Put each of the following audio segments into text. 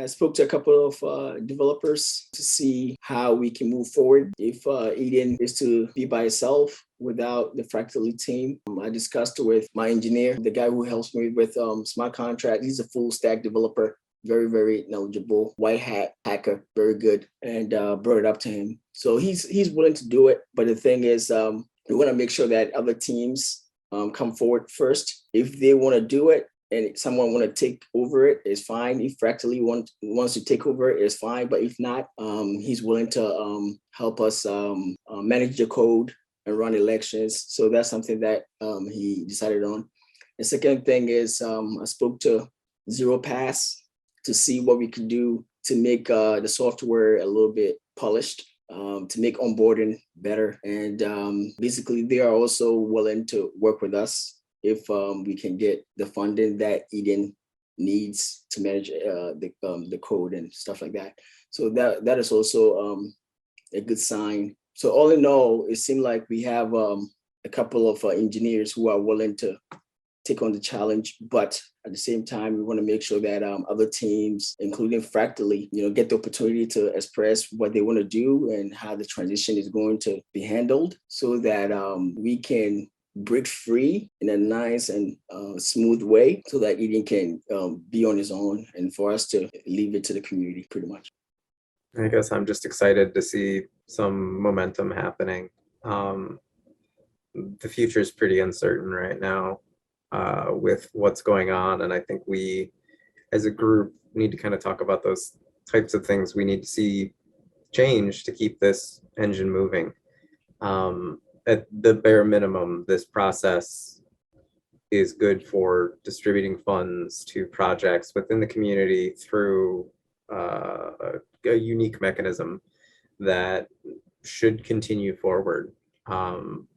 spoke to a couple of developers to see how we can move forward. If Eden is to be by itself without the Fractally team, I discussed with my engineer, the guy who helps me with smart contract. He's a full stack developer, very, very knowledgeable, white hat hacker, very good, and brought it up to him. So he's willing to do it. But the thing is, we want to make sure that other teams come forward first. If they want to do it and someone want to take over it, it's fine. If Fractally wants to take over it, it's fine. But if not, he's willing to help us manage the code and run elections. So that's something that he decided on. The second thing is I spoke to Zero Pass to see what we could do to make the software a little bit polished, to make onboarding better. And basically, they are also willing to work with us if we can get the funding that Eden needs to manage the code and stuff like that. So that is also a good sign. So all in all, it seemed like we have a couple of engineers who are willing to take on the challenge, but at the same time, we want to make sure that other teams, including Fractally, get the opportunity to express what they want to do and how the transition is going to be handled, so that we can break free in a nice and smooth way, so that Eden can be on his own and for us to leave it to the community, pretty much. I guess I'm just excited to see some momentum happening. The future is pretty uncertain right now with what's going on. And I think we, as a group, need to kind of talk about those types of things we need to see change to keep this engine moving. At the bare minimum, this process is good for distributing funds to projects within the community through a unique mechanism that should continue forward.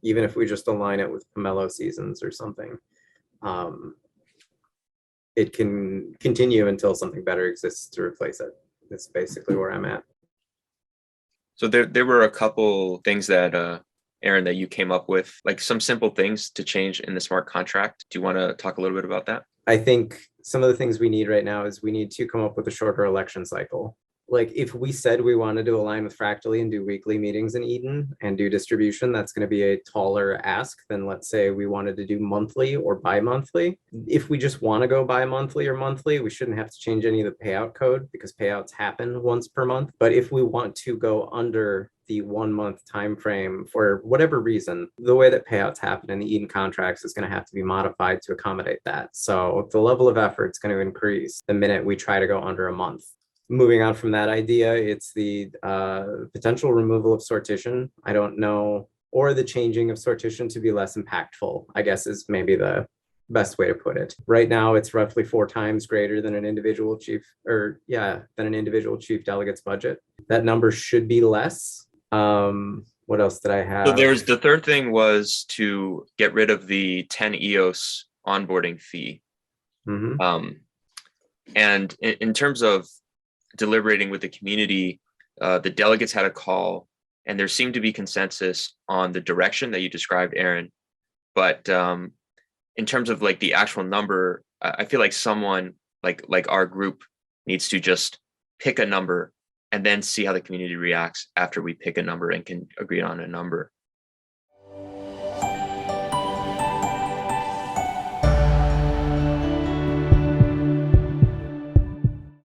Even if we just align it with pomelo seasons or something, it can continue until something better exists to replace it. That's basically where I'm at. So there were a couple things that Aaron, that you came up with, like some simple things to change in the smart contract. Do you want to talk a little bit about that? I think some of the things we need right now is we need to come up with a shorter election cycle. Like if we said we wanted to align with Fractally and do weekly meetings in Eden and do distribution, that's going to be a taller ask than, let's say, we wanted to do monthly or bi-monthly. If we just want to go bi-monthly or monthly, we shouldn't have to change any of the payout code because payouts happen once per month. But if we want to go under the 1 month time frame for whatever reason, the way that payouts happen in the Eden contracts is going to have to be modified to accommodate that. So the level of effort is going to increase the minute we try to go under a month. Moving on from that idea, it's the potential removal of sortition. I don't know, or the changing of sortition to be less impactful, I guess is maybe the best way to put it. Right now, it's roughly 4 times greater than an individual chief, delegate's budget. That number should be less. What else did I have? So there's the third thing was to get rid of the 10 EOS onboarding fee. Mm-hmm. And in terms of deliberating with the community, the delegates had a call, and there seemed to be consensus on the direction that you described, Aaron. But in terms of like the actual number, I feel like someone like our group needs to just pick a number and then see how the community reacts after we pick a number and can agree on a number.